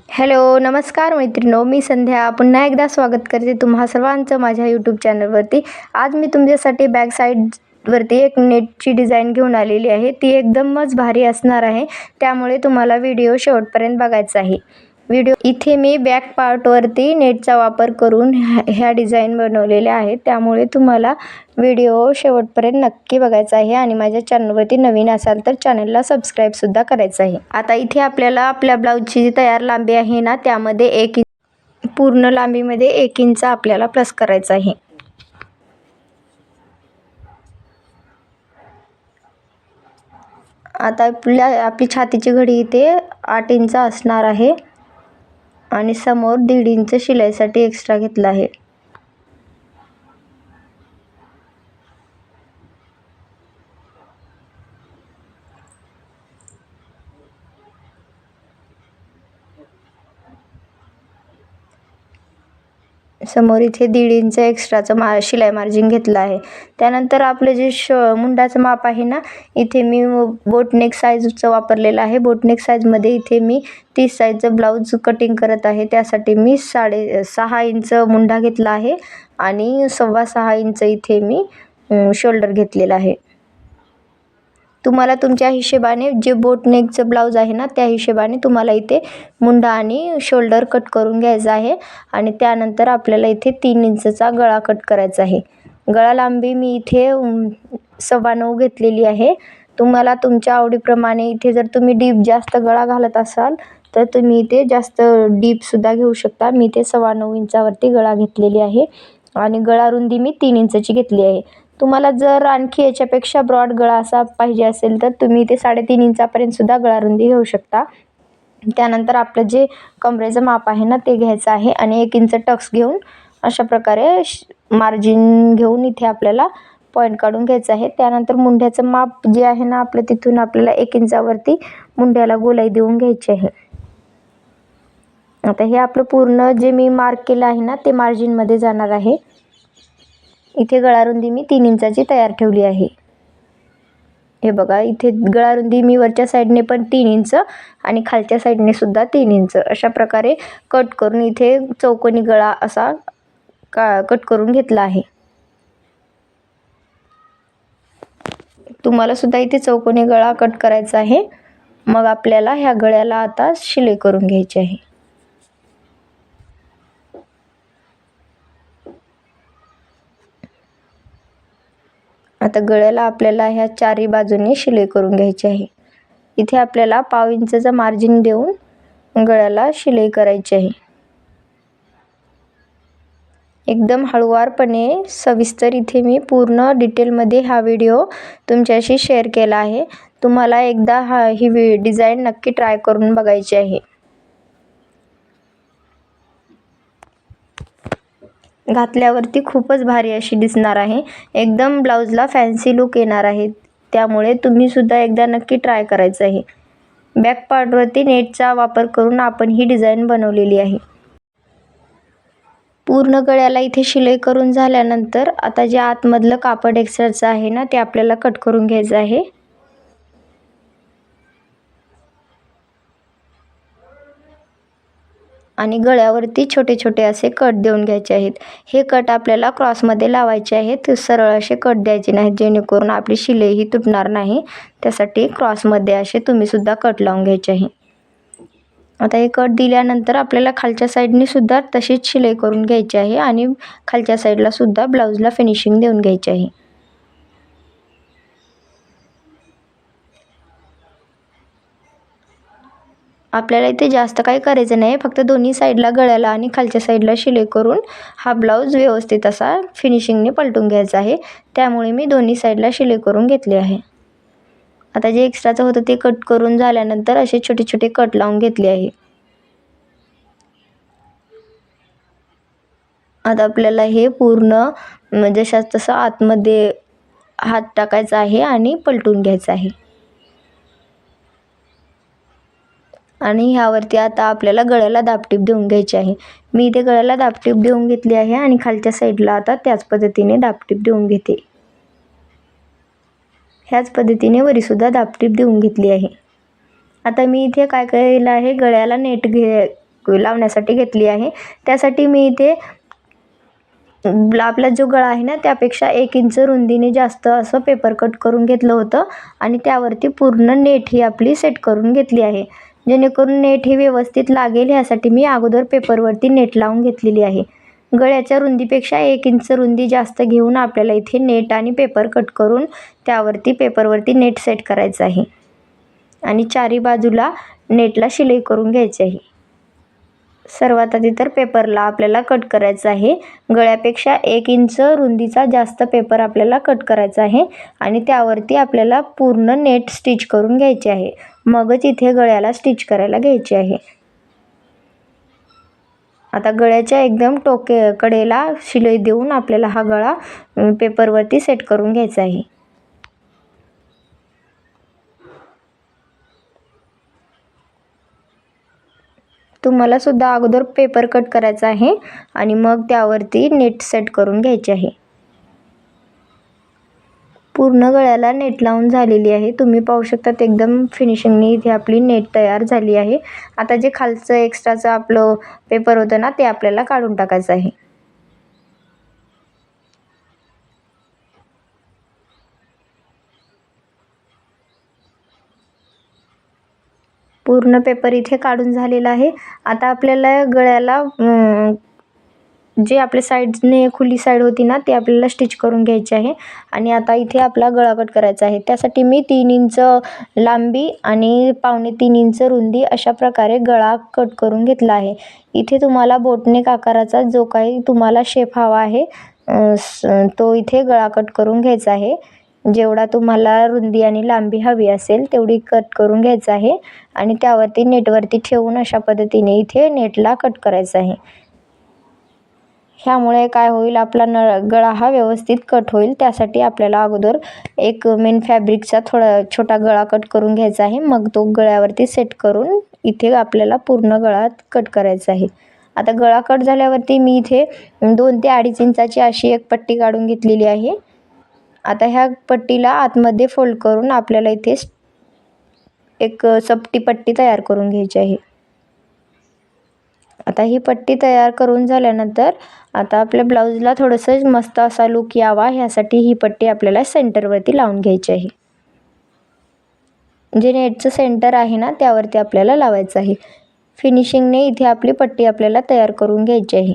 Hello, नमस्कार मैत्रिणो. मी संध्या पुन्हा एकदा स्वागत करते तुम्हा सर्वांचं माझ्या यूट्यूब चॅनलवरती. आज मी तुमच्यासाठी बॅक साईडवरती एक नेटची डिझाईन घेऊन आलेली आहे. ती एकदमच भारी असणार आहे, त्यामुळे तुम्हाला व्हिडिओ शेवटपर्यंत बघायचा आहे. इथे मी बॅक पार्टवरती नेटचा वापर करून ह्या डिझाईन बनवलेल्या आहेत, त्यामुळे तुम्हाला व्हिडिओ शेवटपर्यंत नक्की बघायचा आहे. आणि माझ्या चॅनलवरती नवीन असाल तर चॅनलला सबस्क्राईबसुद्धा करायचं आहे. आता इथे आपल्याला आपल्या ब्लाऊजची जी तयार लांबी आहे ना, त्यामध्ये 1 इंच, पूर्ण लांबीमध्ये 1 इंच आपल्याला प्लस करायचं आहे. आता आपली छातीची घडी इथे 8 इंच असणार आहे आणि समोर 1.5 इंच शिलाईसाठी एक्स्ट्रा घेतला आहे. समोर इथे 1.5 इंच एक्स्ट्राचं शिलाई मार्जिन घेतलं आहे. त्यानंतर आपलं जे मुंडाचं माप आहे ना, इथे मी बोटनेक साईजचं वापरलेलं आहे. बोटनेक साईजमध्ये इथे मी 30 साईजचं ब्लाऊज कटिंग करत आहे. त्यासाठी मी 6.5 इंच मुंडा घेतला आहे आणि 6.25 इंच इथे मी शोल्डर घेतलेला आहे. तुम्हाला तुमच्या हिशोबाने जे बोटनेकचं ब्लाऊज आहे ना, त्या हिशोबाने तुम्हाला इथे मुंडा आणि शोल्डर कट करून घ्यायचा आहे. आणि त्यानंतर आपल्याला इथे 3 इंचचा गळा कट करायचा आहे. गळा लांबी मी इथे 9.25 घेतलेली आहे. तुम्हाला तुमच्या आवडीप्रमाणे इथे जर तुम्ही डीप जास्त गळा घालत असाल तर तुम्ही इथे जास्त डीपसुद्धा घेऊ शकता. मी इथे 9.25 इंचावरती गळा घेतलेली आहे आणि गळा रुंदी मी 3 इंचची घेतली आहे. तुम्हाला जर आणखी याच्यापेक्षा ब्रॉड गळा असा पाहिजे असेल तर तुम्ही इथे 3.5 इंचापर्यंत सुद्धा गळा रुंदी घेऊ शकता. त्यानंतर आपलं जे कमरेचं माप आहे ना, ते घ्यायचं आहे आणि 1 इंच टक्स घेऊन अशा प्रकारे मार्जिन घेऊन इथे आपल्याला पॉईंट काढून घ्यायचं आहे. त्यानंतर मुंड्याचं माप जे आहे ना आपलं, तिथून आपल्याला 1 इंचावरती मुंड्याला गोलाई देऊन घ्यायची आहे. आता हे आपलं पूर्ण जे मी मार्क केलं आहे ना, ते मार्जिनमध्ये जाणार आहे. इथे गळा रुंदी मी 3 इंचाची तयार ठेवली आहे. हे बघा, इथे गळा रुंदी मी वरच्या साईडने पण 3 इंच आणि खालच्या साईडने सुद्धा 3 इंच अशा प्रकारे कट करून इथे चौकोनी गळा असा कट करून घेतला आहे. तुम्हाला सुद्धा इथे चौकोनी गळा कट करायचा आहे. मग आपल्याला ह्या गळ्याला आता शिलाई करून घ्यायची आहे. आता गळ्याला आपल्याला ह्या चारही बाजूंनी शिलाई करून घ्यायची आहे. इथे आपल्याला 1/2 इंचचं मार्जिन देऊन गळ्याला शिलाई करायची आहे. एकदम हळूवारपणे सविस्तर इथे मी पूर्ण डिटेलमध्ये हा व्हिडिओ तुमच्याशी शेअर केला आहे. तुम्हाला एकदा ही डिझाईन नक्की ट्राय करून बघायची आहे. घातल्यावरती खूपच भारी अशी दिसणार आहे. एकदम ब्लाऊजला फॅन्सी लुक येणार आहे. त्यामुळे तुम्ही सुद्धा एकदा नक्की ट्राय करायचं आहे. बॅक पार्टवरती नेटचा वापर करून आपण ही डिझाईन बनवलेली आहे. पूर्ण गळ्याला इथे शिलाई करून झाल्यानंतर आता जे आतमधलं कापड एक्स्ट्राचं आहे ना, ते आपल्याला कट करून घ्यायचं आहे. आणि गळ्यावरती छोटे छोटे असे कट देऊन घ्यायचे आहेत. हे कट आपल्याला क्रॉसमध्ये लावायचे आहेत. सरळ असे कट द्यायचे नाहीत, जेणेकरून आपली शिलाई ही तुटणार नाही. त्यासाठी क्रॉसमध्ये असे तुम्ही सुद्धा कट लावून घ्यायचे आहे. आता हे कट दिल्यानंतर आपल्याला खालच्या साईडने सुद्धा तशीच शिलाई करून घ्यायची आहे आणि खालच्या साईडला सुद्धा ब्लाऊजला फिनिशिंग देऊन घ्यायची आहे. आपल्याला इथे जास्त काही करायचं नाही, फक्त दोन्ही साईडला गळ्याला आणि खालच्या साईडला शिलाई करून हा ब्लाऊज व्यवस्थित असा फिनिशिंगने पलटून घ्यायचा आहे. त्यामुळे मी दोन्ही साईडला शिलाई करून घेतली आहे. आता जे एक्स्ट्राचं होतं ते कट करून झाल्यानंतर असे छोटे छोटे कट लावून घेतले आहे. आता आपल्याला हे पूर्ण जशास तसं आतमध्ये हात टाकायचा आहे आणि पलटून घ्यायचं आहे. आणि ह्यावरती आता आपल्याला गळ्याला दाबटीप देऊन घ्यायची आहे. मी इथे गळ्याला दाबटीप देऊन घेतली आहे आणि खालच्या साईडला आता त्याच पद्धतीने दाबटीप देऊन घेते. ह्याच पद्धतीने वरीसुद्धा दाबटीप देऊन घेतली आहे. आता मी इथे काय केलं आहे, गळ्याला नेट लावण्यासाठी घेतली आहे. त्यासाठी मी इथे आपला जो गळा आहे ना त्यापेक्षा 1 इंच रुंदीने जास्त असं पेपर कट करून घेतलं होतं आणि त्यावरती पूर्ण नेट ही आपली सेट करून घेतली आहे. जेणेकरून नेट ही व्यवस्थित लागेल ह्यासाठी मी अगोदर पेपरवरती नेट लावून घेतलेली आहे. गळ्याच्या रुंदीपेक्षा 1 इंच रुंदी जास्त घेऊन आपल्याला इथे नेट आणि पेपर कट करून त्यावरती पेपरवरती नेट सेट करायचं आहे आणि चारी बाजूला नेटला शिलाई करून घ्यायची आहे. सर्वात आधी तर पेपरला आपल्याला कट करायचं आहे. गळ्यापेक्षा 1 इंच रुंदीचा जास्त पेपर आपल्याला कट करायचा आहे आणि त्यावरती आपल्याला पूर्ण नेट स्टिच करून घ्यायची आहे. मगच इथे गळ्याला स्टिच करायला घ्यायची आहे. आता गळ्याच्या एकदम कडेला शिलाई देऊन आपल्याला हा गळा पेपरवरती सेट करून घ्यायचा आहे. तुम्हाला सुद्धा अगोदर पेपर कट करायचा आहे आणि मग त्यावरती नेट सेट करून घ्यायची आहे. पूर्ण गळ्याला नेट लावून झालेली आहे. तुम्ही पाहू शकतात एकदम फिनिशिंगने इथे आपली नेट तयार झाली आहे. आता जे खालचं एक्स्ट्राचं आपलं पेपर होतं ना ते आपल्याला काढून टाकायचं आहे. पूर्ण पेपर इथे काढून झालेला आहे. आता आपल्याला गळ्याला जे आपल्या साईडने खुली साईड होती ना ती आपल्याला स्टिच करून घ्यायची आहे आणि आता इथे आपला गळा कट करायचा आहे. त्यासाठी मी 3 इंच लांबी आणि 2.25 इंच रुंदी अशा प्रकारे गळा कट करून घेतला आहे. इथे तुम्हाला बोटनेक आकाराचा जो काही तुम्हाला शेप हवा आहे तो इथे गळा कट करून घ्यायचा आहे. जेवढा तुम्हाला रुंदी आणि लांबी हवी असेल तेवढी कट करून घ्यायचं आहे आणि त्यावरती नेटवरती ठेवून अशा पद्धतीने इथे नेटला कट करायचं आहे. ह्यामुळे काय होईल, आपला गळा हा व्यवस्थित कट होईल. त्यासाठी आपल्याला अगोदर एक मेन फॅब्रिकचा थोडा छोटा गळा कट करून घ्यायचा आहे. मग तो गळ्यावरती सेट करून इथे आपल्याला पूर्ण गळा कट करायचा आहे. आता गळा कट झाल्यावरती मी इथे 2 ते 2.5 इंचाची अशी एक पट्टी काढून घेतलेली आहे. आता ह्या पट्टीला आतमध्ये फोल्ड करून आपल्याला इथे एक चपटी पट्टी तयार करून घ्यायची आहे. आता ही पट्टी तयार करून झाल्यानंतर आता आपल्या ब्लाऊजला थोडंसं मस्त असा लुक यावा ह्यासाठी ही पट्टी आपल्याला सेंटरवरती लावून घ्यायची आहे. जे नेटचं सेंटर आहे ना त्यावरती आपल्याला लावायचं आहे. फिनिशिंगने इथे आपली पट्टी आपल्याला तयार करून घ्यायची आहे.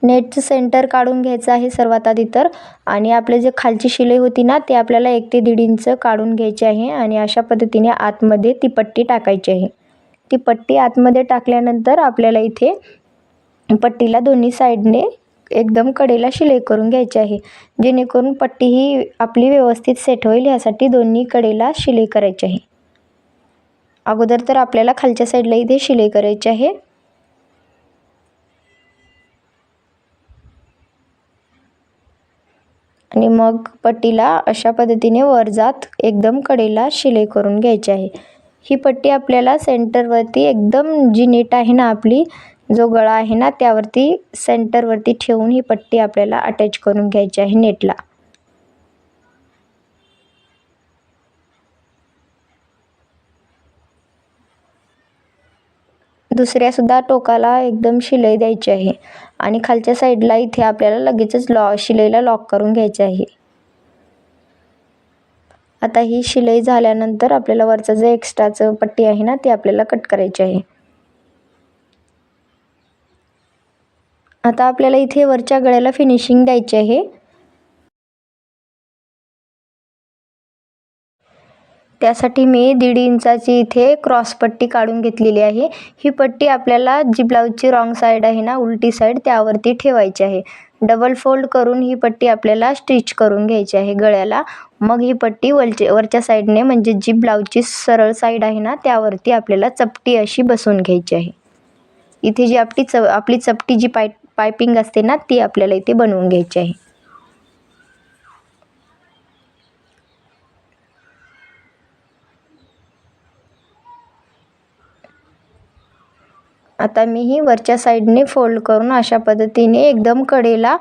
नेटचं सेंटर काढून घ्यायचं आहे सर्वात आधी तर आणि आपले जे खालची शिलाई होती ना ते आपल्याला 1 ते 1.5 इंच काढून घ्यायची आहे आणि अशा पद्धतीने आतमध्ये ती पट्टी टाकायची आहे. ती पट्टी आतमध्ये टाकल्यानंतर आपल्याला इथे पट्टीला दोन्ही साईडने एकदम कडेला शिलाई करून घ्यायची आहे. जेणेकरून पट्टी ही आपली व्यवस्थित सेट होईल यासाठी दोन्ही कडेला शिलाई करायची आहे. अगोदर तर आपल्याला खालच्या साईडला इथे शिलाई करायची आहे. आणि मग पट्टीला अशा पद्धतीने वर जात एकदम कडेला शिलाई करून घ्यायची आहे. ही पट्टी आपल्याला सेंटरवरती एकदम जी नेट आहे ना आपली जो गळा आहे ना त्यावरती सेंटरवरती ठेवून ही पट्टी आपल्याला अटॅच करून घ्यायची आहे नेटला. दुसऱ्या सुद्धा टोकाला एकदम शिलाई द्यायची आहे आणि खालच्या साईडला इथे आपल्याला लगेचच शिलाईला लॉक करून घ्यायचे आहे. आता ही शिलाई झाल्यानंतर आपल्याला वरचं जे एक्स्ट्राचं पट्टी आहे ना ती आपल्याला कट करायची आहे. आता आपल्याला इथे वरच्या गळ्याला फिनिशिंग द्यायची आहे. त्यासाठी मी 1.5 इंचाची इथे क्रॉस पट्टी काढून घेतलेली आहे. ही पट्टी आपल्याला जी ब्लाऊजची रॉंग साईड आहे ना उलटी साईड त्यावरती ठेवायची आहे. डबल फोल्ड करून ही पट्टी आपल्याला स्टिच करून घ्यायची आहे गळ्याला. मग ही पट्टी वरच्या साईडने म्हणजे जी ब्लाऊजची सरळ साईड आहे ना त्यावरती आपल्याला चपटी अशी बसवून घ्यायची आहे. इथे जी आपली चपटी जी पायपिंग असते ना ती आपल्याला इथे बनवून घ्यायची आहे. आता मी ही वरच्या साईडने फोल्ड करून अशा पद्धतीने एकदम कडेला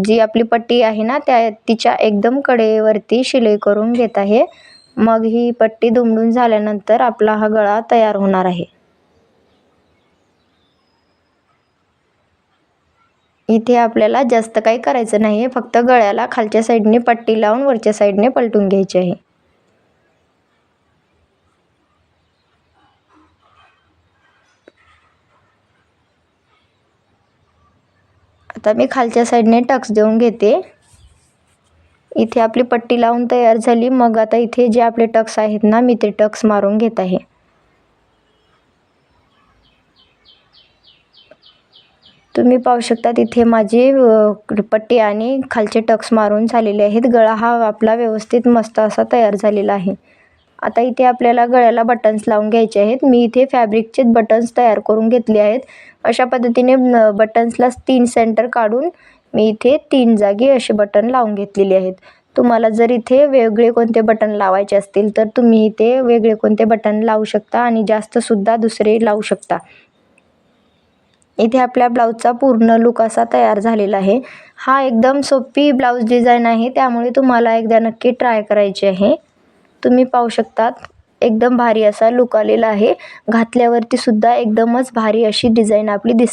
जी आपली पट्टी आहे ना तिच्या एकदम कडेवरती शिलाई करून घेत आहे. मग ही पट्टी दुमडून झाल्यानंतर आपला हा गळा तयार होणार आहे. इथे आपल्याला जास्त काही करायचं नाही आहे, फक्त गळ्याला खालच्या साईडने पट्टी लावून वरच्या साईडने पलटून घ्यायची आहे. आता मी खालच्या साईडने टक्स देऊन घेते. इथे आपली पट्टी लावून तयार झाली. मग आता इथे जे आपले टक्स आहेत ना, मी ते टक्स मारून घेत आहे. तुम्ही पाहू शकता इथे माझी पट्टी आणि खालचे टक्स मारून झालेले आहेत. गळा हा आपला व्यवस्थित मस्त असा तयार झालेला आहे. आता इथे आपल्याला गळ्याला बटन्स लावून घ्यायचे आहेत. मी इथे फॅब्रिकचे बटन्स तयार करून घेतले आहेत. अशा पद्धतीने बटन्सला 3 सेंटर काढून मी इथे 3 जागी असे बटन लावून घेतलेले आहेत. तुम्हाला जर इथे वेगळे कोणते बटन लावायचे असतील तर तुम्ही इथे वेगळे कोणते बटन लावू शकता आणि जास्तसुद्धा दुसरे लावू शकता. इथे आपल्या ब्लाऊजचा पूर्ण लुक असा तयार झालेला आहे. हा एकदम सोपी ब्लाऊज डिझाईन आहे, त्यामुळे तुम्हाला एकदा नक्की ट्राय करायची आहे. तुम्ही पाहू शकतात एकदम भारी असा लुक आलेला आहे. घातल्यावरती सुद्धा एकदमच भारी अशी डिझाईन आपली दिसते.